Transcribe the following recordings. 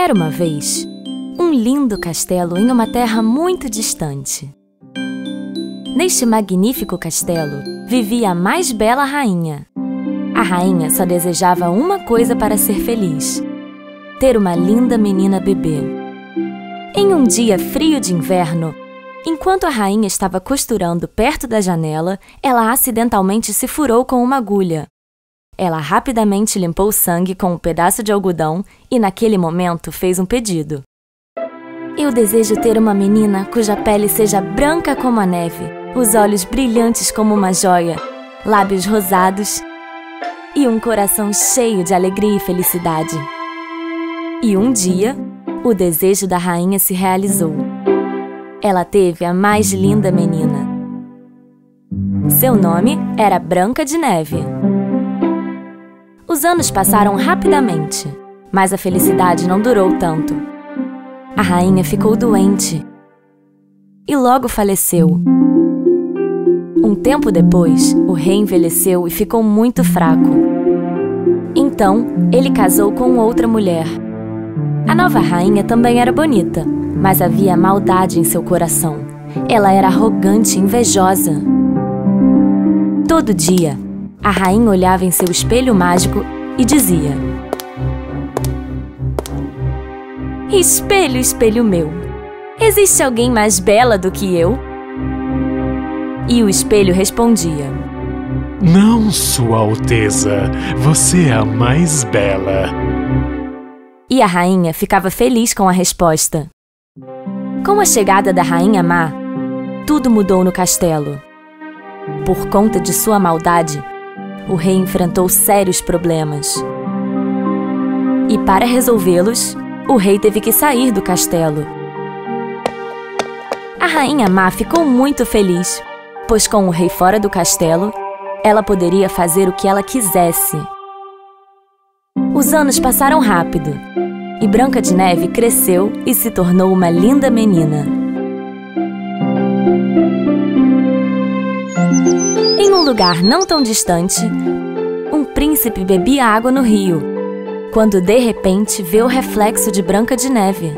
Era uma vez um lindo castelo em uma terra muito distante. Neste magnífico castelo vivia a mais bela rainha. A rainha só desejava uma coisa para ser feliz: ter uma linda menina bebê. Em um dia frio de inverno, enquanto a rainha estava costurando perto da janela, ela acidentalmente se furou com uma agulha. Ela rapidamente limpou o sangue com um pedaço de algodão e, naquele momento, fez um pedido. Eu desejo ter uma menina cuja pele seja branca como a neve, os olhos brilhantes como uma joia, lábios rosados e um coração cheio de alegria e felicidade. E um dia, o desejo da rainha se realizou. Ela teve a mais linda menina. Seu nome era Branca de Neve. Os anos passaram rapidamente, mas a felicidade não durou tanto. A rainha ficou doente e logo faleceu. Um tempo depois, o rei envelheceu e ficou muito fraco. Então, ele casou com outra mulher. A nova rainha também era bonita, mas havia maldade em seu coração. Ela era arrogante e invejosa. Todo dia, a rainha olhava em seu espelho mágico e dizia: Espelho, espelho meu, existe alguém mais bela do que eu? E o espelho respondia: Não, Sua Alteza, você é a mais bela. E a rainha ficava feliz com a resposta. Com a chegada da Rainha Má, tudo mudou no castelo. Por conta de sua maldade, o rei enfrentou sérios problemas. E para resolvê-los, o rei teve que sair do castelo. A Rainha Má ficou muito feliz, pois com o rei fora do castelo, ela poderia fazer o que ela quisesse. Os anos passaram rápido, e Branca de Neve cresceu e se tornou uma linda menina. Em um lugar não tão distante, um príncipe bebia água no rio, quando de repente vê o reflexo de Branca de Neve.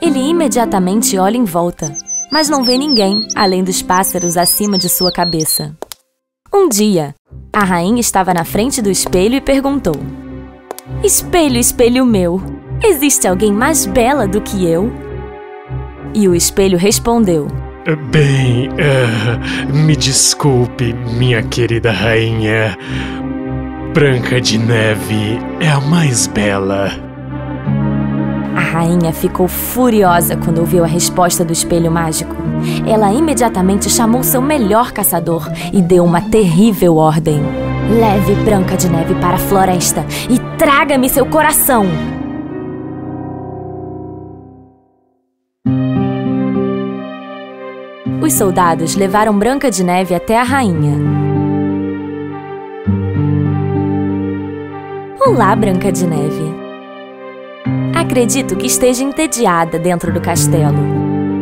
Ele imediatamente olha em volta, mas não vê ninguém além dos pássaros acima de sua cabeça. Um dia, a rainha estava na frente do espelho e perguntou: Espelho, espelho meu, existe alguém mais bela do que eu? E o espelho respondeu: Bem, me desculpe, minha querida rainha. Branca de Neve é a mais bela. A rainha ficou furiosa quando ouviu a resposta do espelho mágico. Ela imediatamente chamou seu melhor caçador e deu uma terrível ordem: Leve Branca de Neve para a floresta e traga-me seu coração! Os soldados levaram Branca de Neve até a rainha. Olá, Branca de Neve. Acredito que esteja entediada dentro do castelo.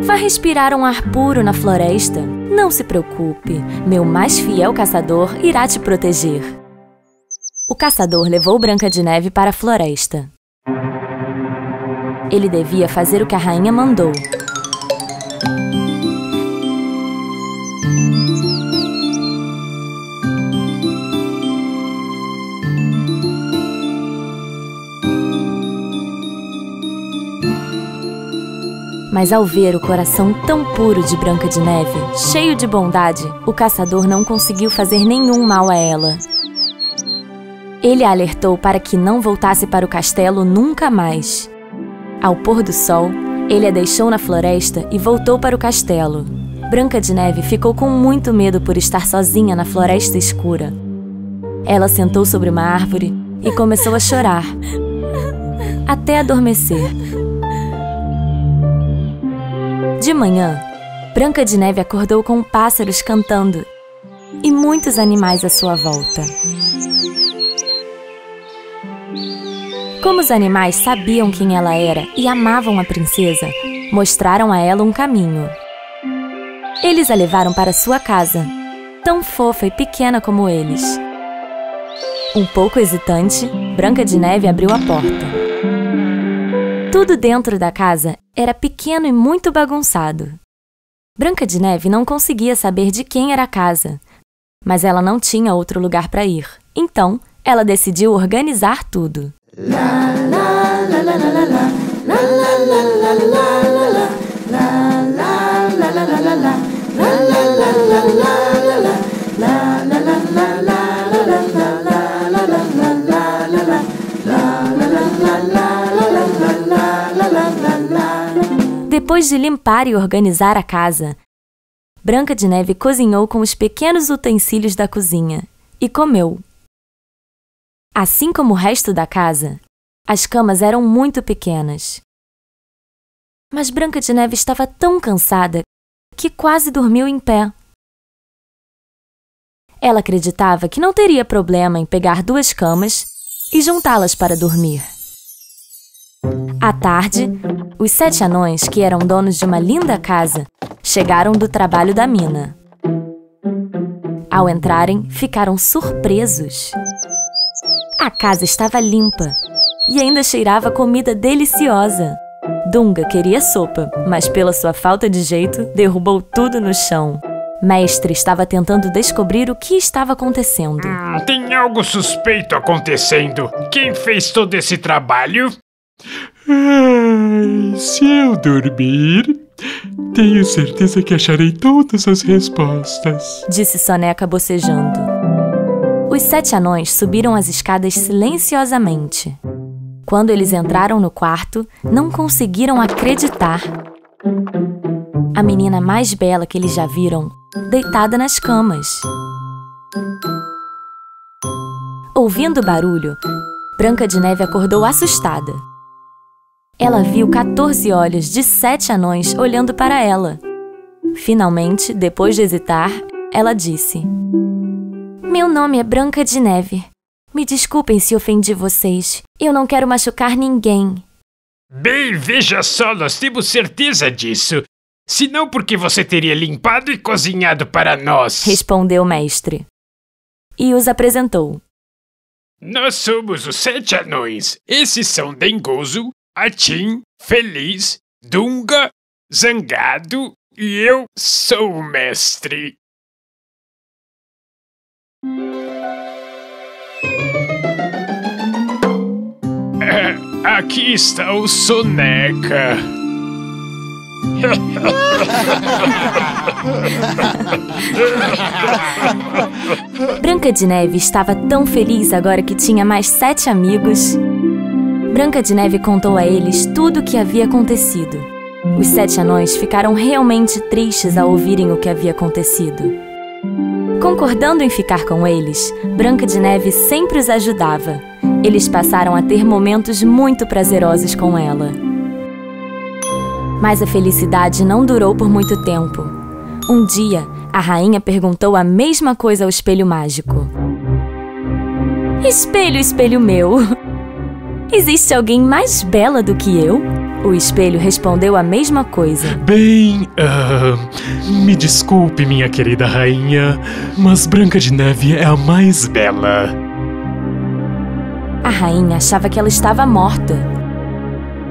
Vá respirar um ar puro na floresta. Não se preocupe, meu mais fiel caçador irá te proteger. O caçador levou Branca de Neve para a floresta. Ele devia fazer o que a rainha mandou. Mas ao ver o coração tão puro de Branca de Neve, cheio de bondade, o caçador não conseguiu fazer nenhum mal a ela. Ele a alertou para que não voltasse para o castelo nunca mais. Ao pôr do sol, ele a deixou na floresta e voltou para o castelo. Branca de Neve ficou com muito medo por estar sozinha na floresta escura. Ela sentou sobre uma árvore e começou a chorar, até adormecer. De manhã, Branca de Neve acordou com pássaros cantando e muitos animais à sua volta. Como os animais sabiam quem ela era e amavam a princesa, mostraram a ela um caminho. Eles a levaram para sua casa, tão fofa e pequena como eles. Um pouco hesitante, Branca de Neve abriu a porta. Tudo dentro da casa era pequeno e muito bagunçado. Branca de Neve não conseguia saber de quem era a casa, mas ela não tinha outro lugar para ir. Então, ela decidiu organizar tudo. Depois de limpar e organizar a casa, Branca de Neve cozinhou com os pequenos utensílios da cozinha e comeu. Assim como o resto da casa, as camas eram muito pequenas. Mas Branca de Neve estava tão cansada que quase dormiu em pé. Ela acreditava que não teria problema em pegar 2 camas e juntá-las para dormir. À tarde, os 7 anões, que eram donos de uma linda casa, chegaram do trabalho da mina. Ao entrarem, ficaram surpresos. A casa estava limpa e ainda cheirava comida deliciosa. Dunga queria sopa, mas pela sua falta de jeito, derrubou tudo no chão. Mestre estava tentando descobrir o que estava acontecendo. Tem algo suspeito acontecendo. Quem fez todo esse trabalho? Ai, se eu dormir, tenho certeza que acharei todas as respostas, disse Soneca bocejando. Os 7 anões subiram as escadas silenciosamente. Quando eles entraram no quarto, não conseguiram acreditar. A menina mais bela que eles já viram, deitada nas camas. Ouvindo o barulho, Branca de Neve acordou assustada. Ela viu 14 olhos de 7 anões olhando para ela. Finalmente, depois de hesitar, ela disse: Meu nome é Branca de Neve. Me desculpem se ofendi vocês. Eu não quero machucar ninguém. Bem, veja só, nós temos certeza disso. Se não, porque você teria limpado e cozinhado para nós? Respondeu o mestre. E os apresentou. Nós somos os 7 anões. Esses são Dengoso, Atim, Feliz, Dunga, Zangado e eu sou o mestre. Aqui está o Soneca. Branca de Neve estava tão feliz agora que tinha mais 7 amigos. Branca de Neve contou a eles tudo o que havia acontecido. Os 7 anões ficaram realmente tristes ao ouvirem o que havia acontecido. Concordando em ficar com eles, Branca de Neve sempre os ajudava. Eles passaram a ter momentos muito prazerosos com ela. Mas a felicidade não durou por muito tempo. Um dia, a rainha perguntou a mesma coisa ao espelho mágico. Espelho, espelho meu, existe alguém mais bela do que eu? O espelho respondeu a mesma coisa. Bem, me desculpe, minha querida rainha, mas Branca de Neve é a mais bela. A rainha achava que ela estava morta.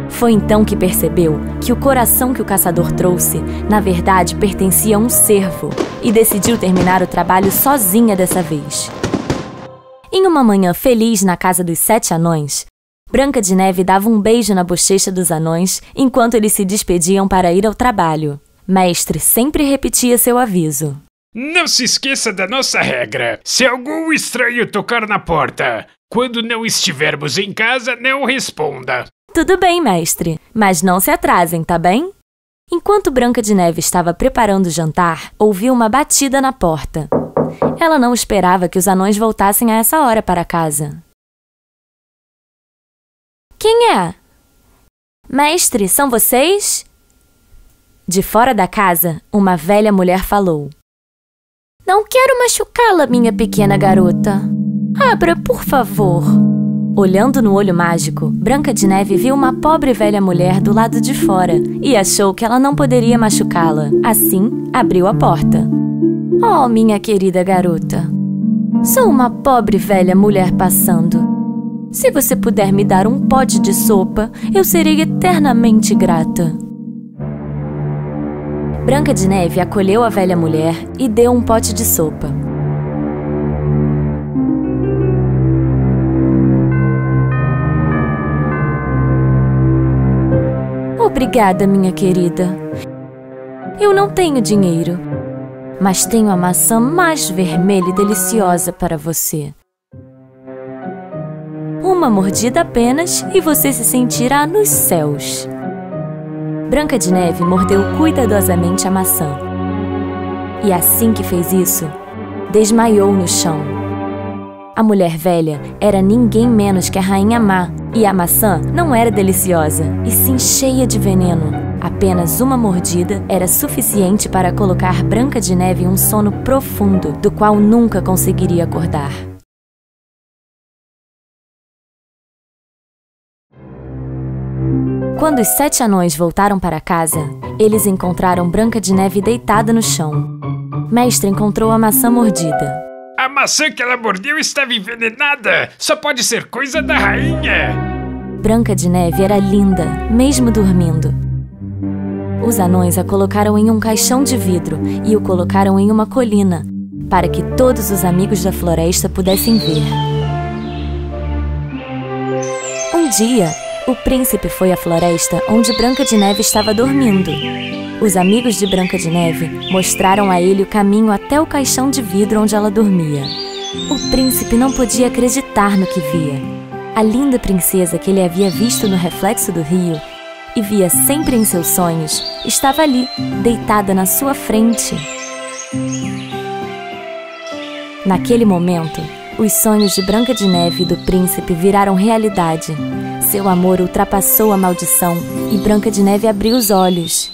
Foi então que percebeu que o coração que o caçador trouxe, na verdade, pertencia a um cervo e decidiu terminar o trabalho sozinha dessa vez. Em uma manhã feliz na casa dos 7 anões, Branca de Neve dava um beijo na bochecha dos anões enquanto eles se despediam para ir ao trabalho. Mestre sempre repetia seu aviso. Não se esqueça da nossa regra. Se algum estranho tocar na porta, quando não estivermos em casa, não responda. Tudo bem, mestre, mas não se atrasem, tá bem? Enquanto Branca de Neve estava preparando o jantar, ouviu uma batida na porta. Ela não esperava que os anões voltassem a essa hora para casa. Quem é? Mestre, são vocês? De fora da casa, uma velha mulher falou. Não quero machucá-la, minha pequena garota. Abra, por favor. Olhando no olho mágico, Branca de Neve viu uma pobre velha mulher do lado de fora e achou que ela não poderia machucá-la. Assim, abriu a porta. Oh, minha querida garota. Sou uma pobre velha mulher passando. Se você puder me dar um pote de sopa, eu serei eternamente grata. Branca de Neve acolheu a velha mulher e deu um pote de sopa. Obrigada, minha querida. Eu não tenho dinheiro, mas tenho a maçã mais vermelha e deliciosa para você. Uma mordida apenas e você se sentirá nos céus. Branca de Neve mordeu cuidadosamente a maçã. E assim que fez isso, desmaiou no chão. A mulher velha era ninguém menos que a Rainha Má, e a maçã não era deliciosa, e sim cheia de veneno. Apenas uma mordida era suficiente para colocar Branca de Neve em um sono profundo, do qual nunca conseguiria acordar. Quando os 7 anões voltaram para casa, eles encontraram Branca de Neve deitada no chão. Mestre encontrou a maçã mordida. A maçã que ela mordeu estava envenenada! Só pode ser coisa da rainha! Branca de Neve era linda, mesmo dormindo. Os anões a colocaram em um caixão de vidro e o colocaram em uma colina, para que todos os amigos da floresta pudessem ver. Um dia, o príncipe foi à floresta onde Branca de Neve estava dormindo. Os amigos de Branca de Neve mostraram a ele o caminho até o caixão de vidro onde ela dormia. O príncipe não podia acreditar no que via. A linda princesa que ele havia visto no reflexo do rio e via sempre em seus sonhos, estava ali, deitada na sua frente. Naquele momento, os sonhos de Branca de Neve e do príncipe viraram realidade. Seu amor ultrapassou a maldição e Branca de Neve abriu os olhos.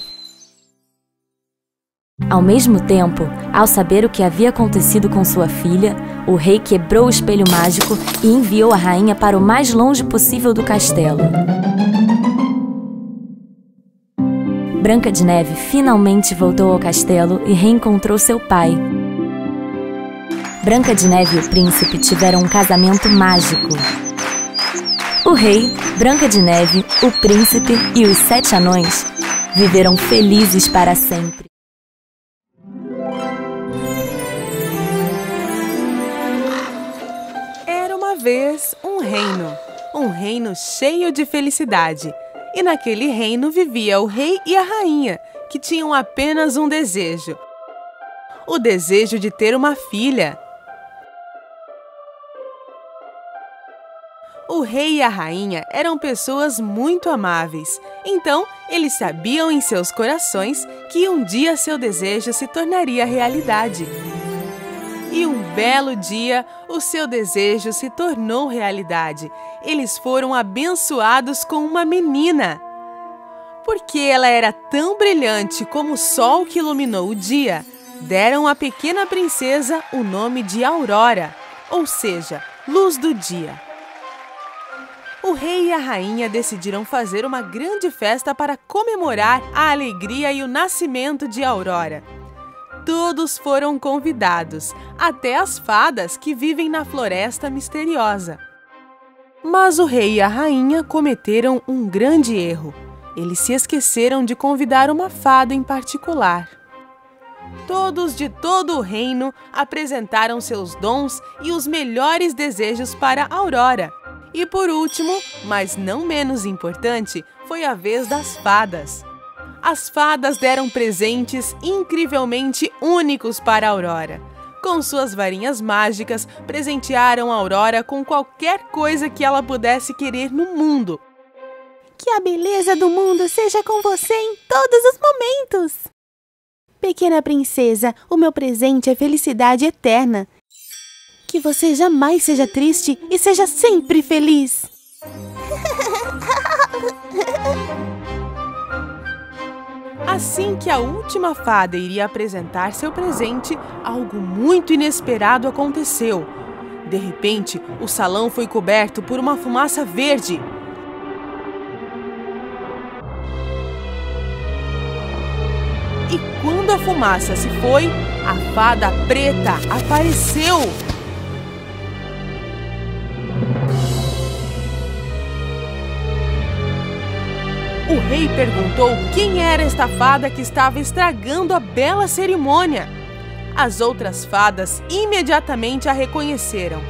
Ao mesmo tempo, ao saber o que havia acontecido com sua filha, o rei quebrou o espelho mágico e enviou a rainha para o mais longe possível do castelo. Branca de Neve finalmente voltou ao castelo e reencontrou seu pai. Branca de Neve e o príncipe tiveram um casamento mágico. O rei, Branca de Neve, o príncipe e os 7 anões viveram felizes para sempre. Era uma vez um reino cheio de felicidade. E naquele reino vivia o rei e a rainha, que tinham apenas um desejo: o desejo de ter uma filha. O rei e a rainha eram pessoas muito amáveis, então eles sabiam em seus corações que um dia seu desejo se tornaria realidade. E um belo dia, o seu desejo se tornou realidade. Eles foram abençoados com uma menina. Porque ela era tão brilhante como o sol que iluminou o dia, deram à pequena princesa o nome de Aurora, ou seja, luz do dia. O rei e a rainha decidiram fazer uma grande festa para comemorar a alegria e o nascimento de Aurora. Todos foram convidados, até as fadas que vivem na floresta misteriosa. Mas o rei e a rainha cometeram um grande erro. Eles se esqueceram de convidar uma fada em particular. Todos de todo o reino apresentaram seus dons e os melhores desejos para Aurora. E por último, mas não menos importante, foi a vez das fadas. As fadas deram presentes incrivelmente únicos para Aurora. Com suas varinhas mágicas, presentearam Aurora com qualquer coisa que ela pudesse querer no mundo. Que a beleza do mundo seja com você em todos os momentos! Pequena princesa, o meu presente é felicidade eterna. Que você jamais seja triste e seja sempre feliz! Assim que a última fada iria apresentar seu presente, algo muito inesperado aconteceu. De repente, o salão foi coberto por uma fumaça verde. E quando a fumaça se foi, a fada preta apareceu. O rei perguntou quem era esta fada que estava estragando a bela cerimônia. As outras fadas imediatamente a reconheceram.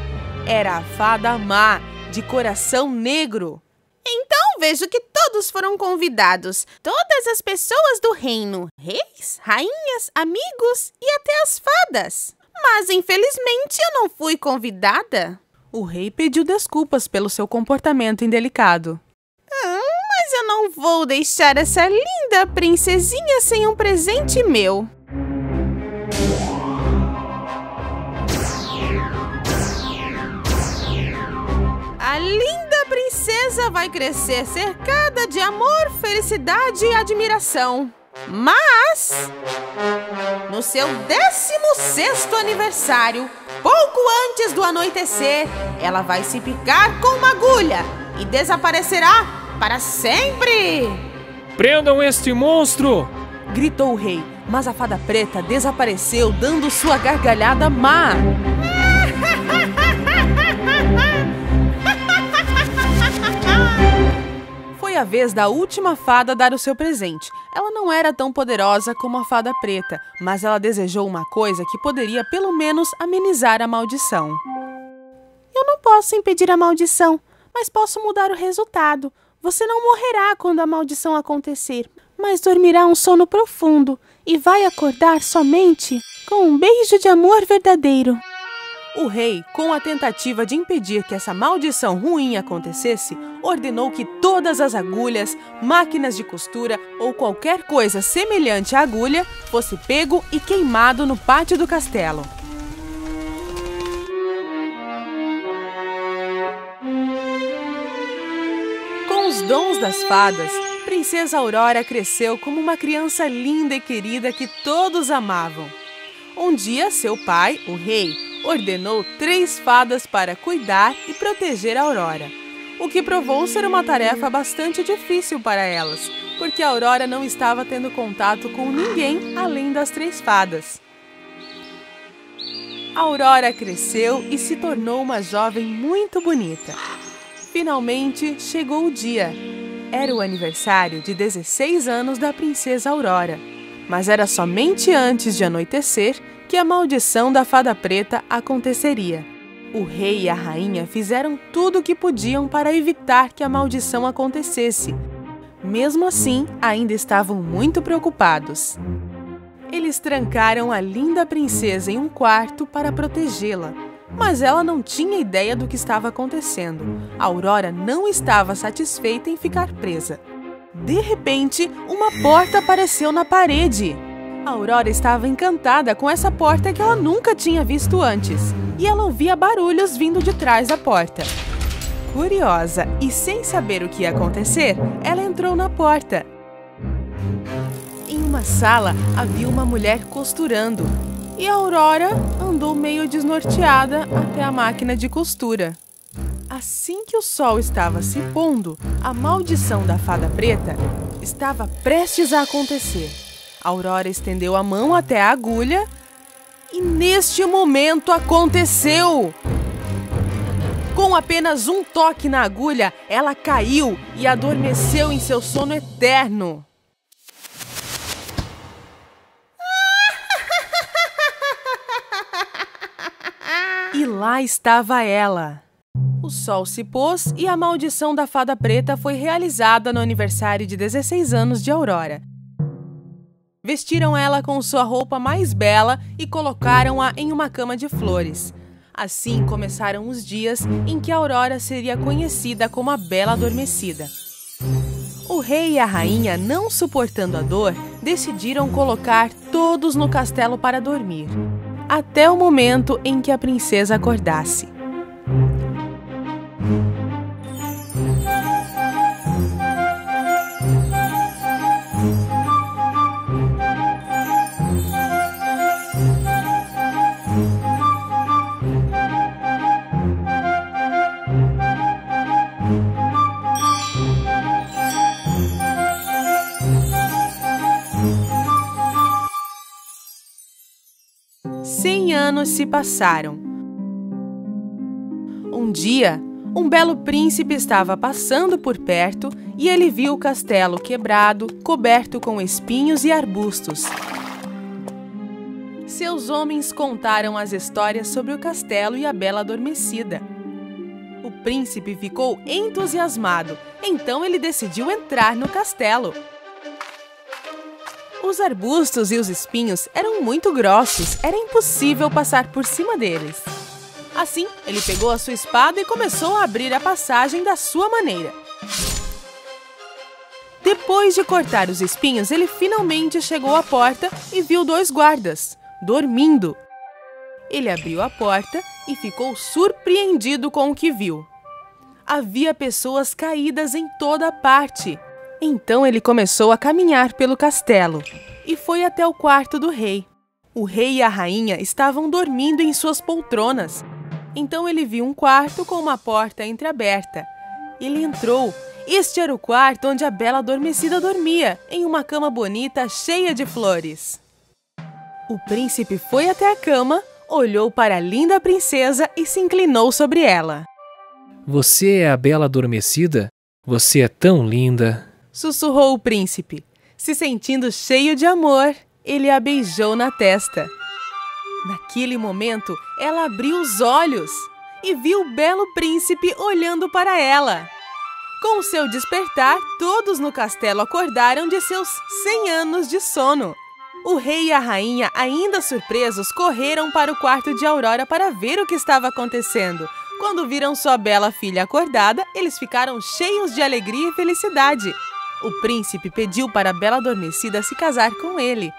Era a fada má, de coração negro. Então vejo que todos foram convidados. Todas as pessoas do reino. Reis, rainhas, amigos e até as fadas. Mas infelizmente eu não fui convidada. O rei pediu desculpas pelo seu comportamento indelicado. Mas eu não vou deixar essa linda princesinha sem um presente meu. A linda princesa vai crescer cercada de amor, felicidade e admiração. Mas, no seu 16º aniversário, pouco antes do anoitecer, ela vai se picar com uma agulha e desaparecerá para sempre! Prendam este monstro! Gritou o rei, mas a fada preta desapareceu dando sua gargalhada má. Foi a vez da última fada dar o seu presente. Ela não era tão poderosa como a fada preta, mas ela desejou uma coisa que poderia pelo menos amenizar a maldição. Eu não posso impedir a maldição, mas posso mudar o resultado. Você não morrerá quando a maldição acontecer, mas dormirá um sono profundo e vai acordar somente com um beijo de amor verdadeiro. O rei, com a tentativa de impedir que essa maldição ruim acontecesse, ordenou que todas as agulhas, máquinas de costura ou qualquer coisa semelhante à agulha fosse pego e queimado no pátio do castelo. Com os dons das fadas, Princesa Aurora cresceu como uma criança linda e querida que todos amavam. Um dia, seu pai, o rei, ordenou 3 fadas para cuidar e proteger a Aurora, o que provou ser uma tarefa bastante difícil para elas, porque a Aurora não estava tendo contato com ninguém além das 3 fadas. A Aurora cresceu e se tornou uma jovem muito bonita. Finalmente chegou o dia. Era o aniversário de 16 anos da Princesa Aurora, mas era somente antes de anoitecer que a maldição da fada preta aconteceria. O rei e a rainha fizeram tudo o que podiam para evitar que a maldição acontecesse. Mesmo assim, ainda estavam muito preocupados. Eles trancaram a linda princesa em um quarto para protegê-la, mas ela não tinha ideia do que estava acontecendo. A Aurora não estava satisfeita em ficar presa. De repente, uma porta apareceu na parede. A Aurora estava encantada com essa porta que ela nunca tinha visto antes, e ela ouvia barulhos vindo de trás da porta. Curiosa e sem saber o que ia acontecer, ela entrou na porta. Em uma sala havia uma mulher costurando, e a Aurora andou meio desnorteada até a máquina de costura. Assim que o sol estava se pondo, a maldição da fada preta estava prestes a acontecer. A Aurora estendeu a mão até a agulha e neste momento aconteceu! Com apenas um toque na agulha, ela caiu e adormeceu em seu sono eterno. E lá estava ela. O sol se pôs e a maldição da fada preta foi realizada no aniversário de 16 anos de Aurora. Vestiram ela com sua roupa mais bela e colocaram-a em uma cama de flores. Assim começaram os dias em que a Aurora seria conhecida como a Bela Adormecida. O rei e a rainha, não suportando a dor, decidiram colocar todos no castelo para dormir, até o momento em que a princesa acordasse. Anos se passaram. Um dia, um belo príncipe estava passando por perto e ele viu o castelo quebrado, coberto com espinhos e arbustos. Seus homens contaram as histórias sobre o castelo e a Bela Adormecida. O príncipe ficou entusiasmado, então ele decidiu entrar no castelo. Os arbustos e os espinhos eram muito grossos, era impossível passar por cima deles. Assim, ele pegou a sua espada e começou a abrir a passagem da sua maneira. Depois de cortar os espinhos, ele finalmente chegou à porta e viu 2 guardas, dormindo. Ele abriu a porta e ficou surpreendido com o que viu. Havia pessoas caídas em toda parte. Então ele começou a caminhar pelo castelo e foi até o quarto do rei. O rei e a rainha estavam dormindo em suas poltronas. Então ele viu um quarto com uma porta entreaberta. Ele entrou. Este era o quarto onde a Bela Adormecida dormia, em uma cama bonita cheia de flores. O príncipe foi até a cama, olhou para a linda princesa e se inclinou sobre ela. Você é a Bela Adormecida? Você é tão linda. Sussurrou o príncipe. Se sentindo cheio de amor, ele a beijou na testa. Naquele momento, ela abriu os olhos e viu o belo príncipe olhando para ela. Com o seu despertar, todos no castelo acordaram de seus 100 anos de sono. O rei e a rainha, ainda surpresos, correram para o quarto de Aurora para ver o que estava acontecendo. Quando viram sua bela filha acordada, eles ficaram cheios de alegria e felicidade. O príncipe pediu para a Bela Adormecida se casar com ele.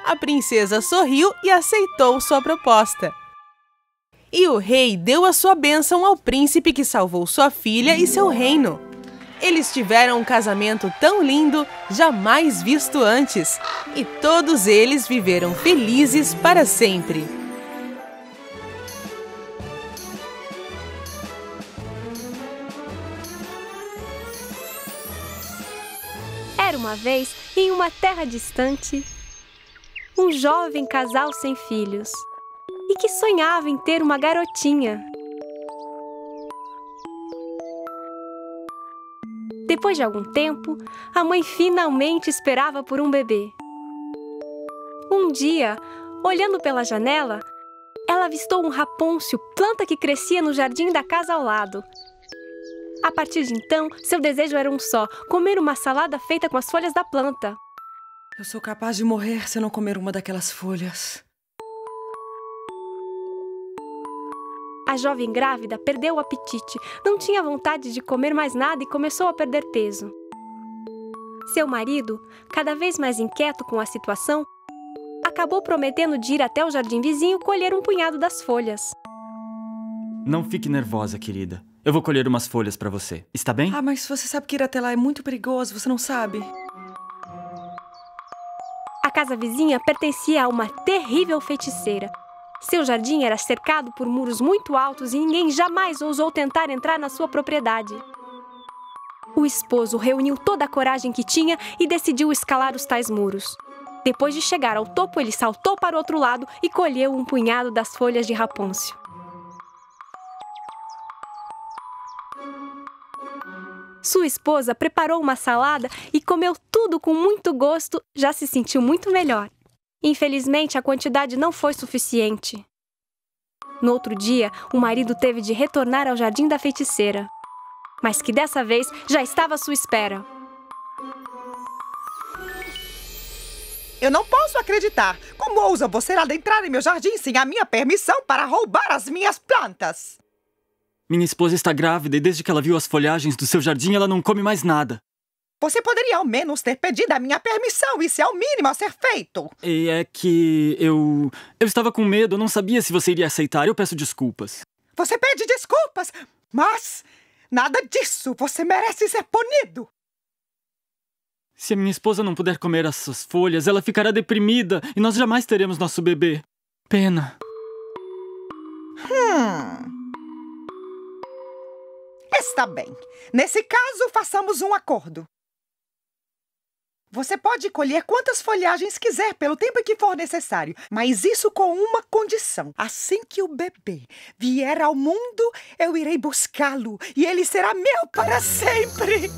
A princesa sorriu e aceitou sua proposta. E o rei deu a sua bênção ao príncipe que salvou sua filha e seu reino. Eles tiveram um casamento tão lindo, jamais visto antes, e todos eles viveram felizes para sempre. Era uma vez, em uma terra distante, um jovem casal sem filhos e que sonhava em ter uma garotinha. Depois de algum tempo, a mãe finalmente esperava por um bebê. Um dia, olhando pela janela, ela avistou um rapôncio, planta que crescia no jardim da casa ao lado. A partir de então, seu desejo era um só: comer uma salada feita com as folhas da planta. Eu sou capaz de morrer se eu não comer uma daquelas folhas. A jovem grávida perdeu o apetite, não tinha vontade de comer mais nada e começou a perder peso. Seu marido, cada vez mais inquieto com a situação, acabou prometendo de ir até o jardim vizinho colher um punhado das folhas. Não fique nervosa, querida. Eu vou colher umas folhas pra você. Está bem? Ah, mas você sabe que ir até lá é muito perigoso, você não sabe? A casa vizinha pertencia a uma terrível feiticeira. Seu jardim era cercado por muros muito altos e ninguém jamais ousou tentar entrar na sua propriedade. O esposo reuniu toda a coragem que tinha e decidiu escalar os tais muros. Depois de chegar ao topo, ele saltou para o outro lado e colheu um punhado das folhas de rapôncio. Sua esposa preparou uma salada e comeu tudo com muito gosto, já se sentiu muito melhor. Infelizmente, a quantidade não foi suficiente. No outro dia, o marido teve de retornar ao jardim da feiticeira, mas que dessa vez já estava à sua espera. Eu não posso acreditar! Como ousa você adentrar em meu jardim sem a minha permissão para roubar as minhas plantas? Minha esposa está grávida e desde que ela viu as folhagens do seu jardim, ela não come mais nada. Você poderia ao menos ter pedido a minha permissão, isso é o mínimo a ser feito. E é que eu estava com medo, eu não sabia se você iria aceitar, eu peço desculpas. Você pede desculpas, mas nada disso, você merece ser punido. Se a minha esposa não puder comer essas folhas, ela ficará deprimida e nós jamais teremos nosso bebê. Pena. Está bem. Nesse caso, façamos um acordo. Você pode colher quantas folhagens quiser pelo tempo que for necessário, mas isso com uma condição. Assim que o bebê vier ao mundo, eu irei buscá-lo e ele será meu para sempre.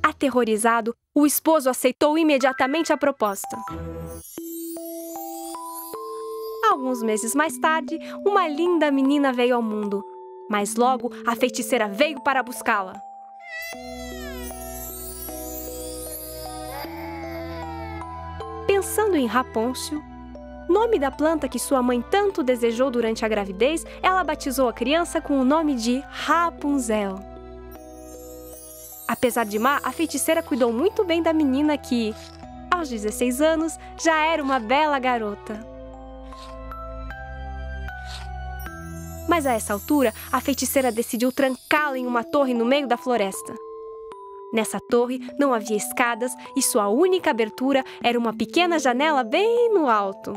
Aterrorizado, o esposo aceitou imediatamente a proposta. Alguns meses mais tarde, uma linda menina veio ao mundo, mas logo a feiticeira veio para buscá-la. Pensando em Rapôncio, nome da planta que sua mãe tanto desejou durante a gravidez, ela batizou a criança com o nome de Rapunzel. Apesar de má, a feiticeira cuidou muito bem da menina que, aos 16 anos, já era uma bela garota. Mas a essa altura, a feiticeira decidiu trancá-la em uma torre no meio da floresta. Nessa torre não havia escadas e sua única abertura era uma pequena janela bem no alto.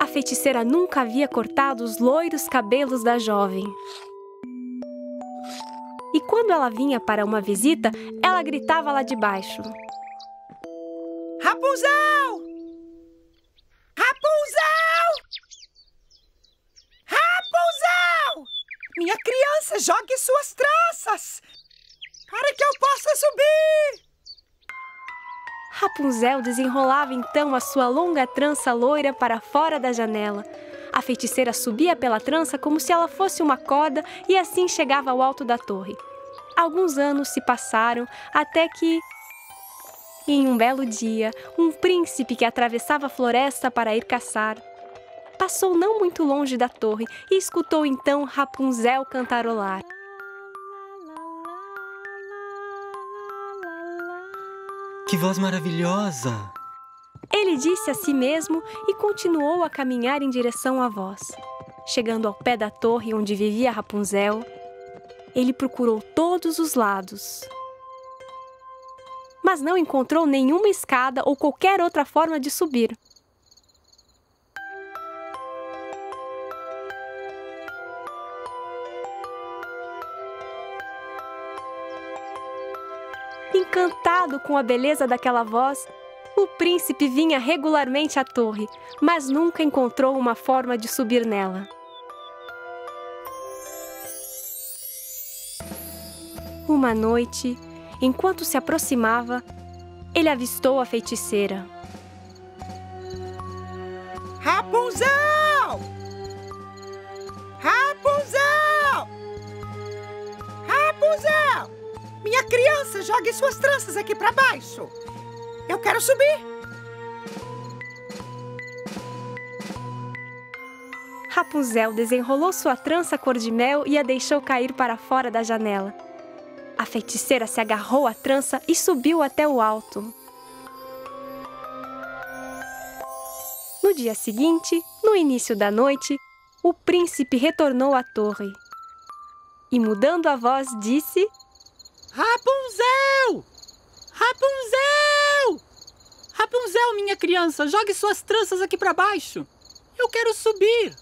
A feiticeira nunca havia cortado os loiros cabelos da jovem. E quando ela vinha para uma visita, ela gritava lá de baixo: Rapunzel! Rapunzel! Rapunzel! Minha criança, jogue suas tranças para que eu possa subir! Rapunzel desenrolava então a sua longa trança loira para fora da janela. A feiticeira subia pela trança como se ela fosse uma corda e assim chegava ao alto da torre. Alguns anos se passaram até que, em um belo dia, um príncipe que atravessava a floresta para ir caçar passou não muito longe da torre e escutou então Rapunzel cantarolar. Que voz maravilhosa! Ele disse a si mesmo e continuou a caminhar em direção à voz. Chegando ao pé da torre onde vivia Rapunzel, ele procurou todos os lados, mas não encontrou nenhuma escada ou qualquer outra forma de subir. Encantado com a beleza daquela voz, o príncipe vinha regularmente à torre, mas nunca encontrou uma forma de subir nela. Uma noite, enquanto se aproximava, ele avistou a feiticeira. Rapunzel! Rapunzel! Rapunzel! Minha criança, jogue suas tranças aqui para baixo. Eu quero subir. Rapunzel desenrolou sua trança cor-de-mel e a deixou cair para fora da janela. A feiticeira se agarrou à trança e subiu até o alto. No dia seguinte, no início da noite, o príncipe retornou à torre e, mudando a voz, disse: Rapunzel! Rapunzel! Rapunzel, minha criança, jogue suas tranças aqui para baixo. Eu quero subir.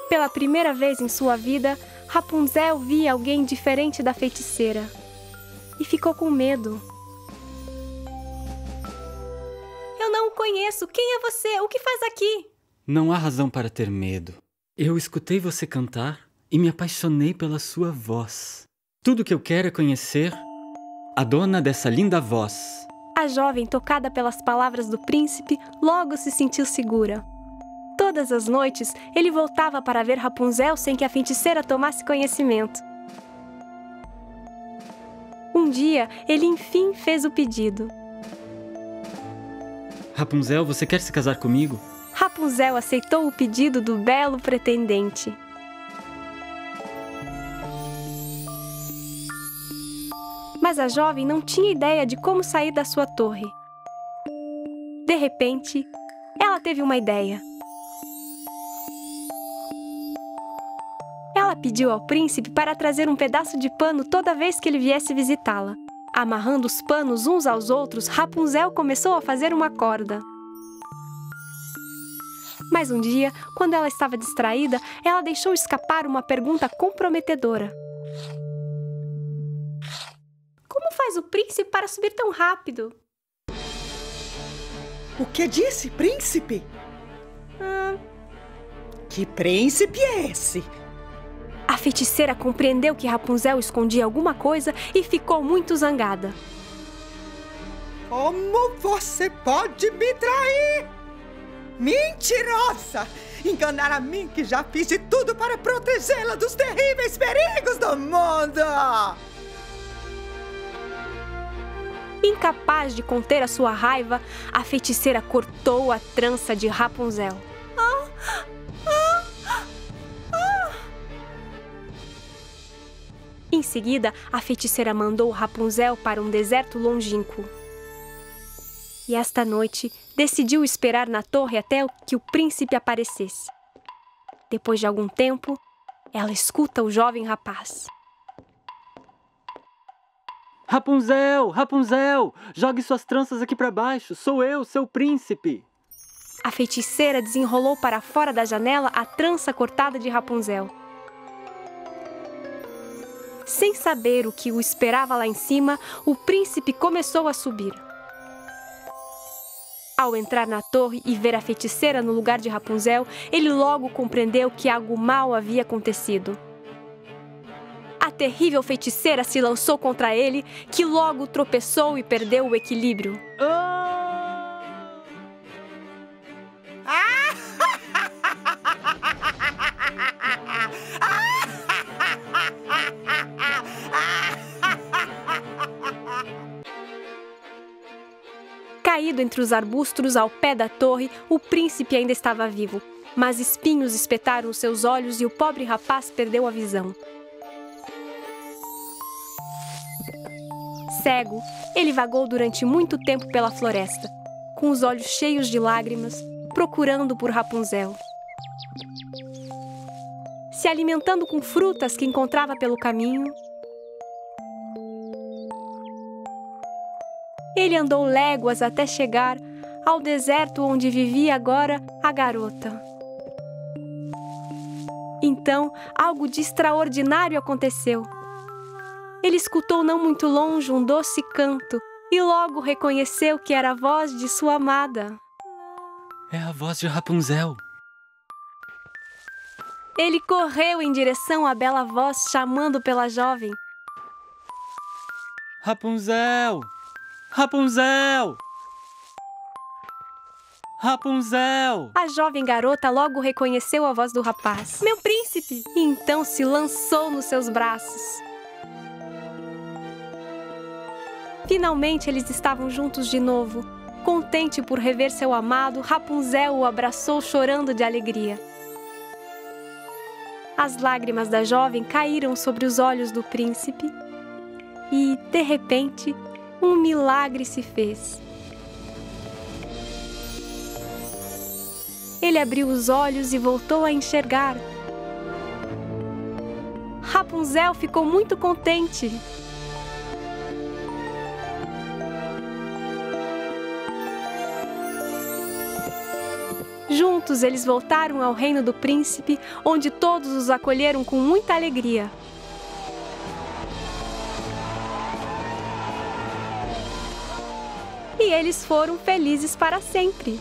Pela primeira vez em sua vida, Rapunzel via alguém diferente da feiticeira e ficou com medo. Eu não o conheço. Quem é você? O que faz aqui? Não há razão para ter medo. Eu escutei você cantar e me apaixonei pela sua voz. Tudo que eu quero é conhecer a dona dessa linda voz. A jovem, tocada pelas palavras do príncipe, logo se sentiu segura. Todas as noites, ele voltava para ver Rapunzel sem que a feiticeira tomasse conhecimento. Um dia, ele enfim fez o pedido. Rapunzel, você quer se casar comigo? Rapunzel aceitou o pedido do belo pretendente. Mas a jovem não tinha ideia de como sair da sua torre. De repente, ela teve uma ideia. Ela pediu ao príncipe para trazer um pedaço de pano toda vez que ele viesse visitá-la. Amarrando os panos uns aos outros, Rapunzel começou a fazer uma corda. Mas um dia, quando ela estava distraída, ela deixou escapar uma pergunta comprometedora. Como faz o príncipe para subir tão rápido? O que disse, príncipe? Que príncipe é esse? A feiticeira compreendeu que Rapunzel escondia alguma coisa e ficou muito zangada. Como você pode me trair? Mentirosa! Enganar a mim que já fiz de tudo para protegê-la dos terríveis perigos do mundo! Incapaz de conter a sua raiva, a feiticeira cortou a trança de Rapunzel. Em seguida, a feiticeira mandou Rapunzel para um deserto longínquo. E esta noite, decidiu esperar na torre até que o príncipe aparecesse. Depois de algum tempo, ela escuta o jovem rapaz. Rapunzel, Rapunzel, jogue suas tranças aqui para baixo. Sou eu, seu príncipe. A feiticeira desenrolou para fora da janela a trança cortada de Rapunzel. Sem saber o que o esperava lá em cima, o príncipe começou a subir. Ao entrar na torre e ver a feiticeira no lugar de Rapunzel, ele logo compreendeu que algo mal havia acontecido. A terrível feiticeira se lançou contra ele, que logo tropeçou e perdeu o equilíbrio. Caído entre os arbustos ao pé da torre, o príncipe ainda estava vivo, mas espinhos espetaram os seus olhos e o pobre rapaz perdeu a visão. Cego, ele vagou durante muito tempo pela floresta, com os olhos cheios de lágrimas, procurando por Rapunzel. Se alimentando com frutas que encontrava pelo caminho, ele andou léguas até chegar ao deserto onde vivia agora a garota. Então, algo de extraordinário aconteceu. Ele escutou não muito longe um doce canto e logo reconheceu que era a voz de sua amada. É a voz de Rapunzel. Ele correu em direção à bela voz chamando pela jovem. Rapunzel! Rapunzel! Rapunzel! A jovem garota logo reconheceu a voz do rapaz. Meu príncipe! E então se lançou nos seus braços. Finalmente eles estavam juntos de novo. Contente por rever seu amado, Rapunzel o abraçou chorando de alegria. As lágrimas da jovem caíram sobre os olhos do príncipe e, de repente, um milagre se fez. Ele abriu os olhos e voltou a enxergar. Rapunzel ficou muito contente. Juntos eles voltaram ao reino do príncipe, onde todos os acolheram com muita alegria. E eles foram felizes para sempre.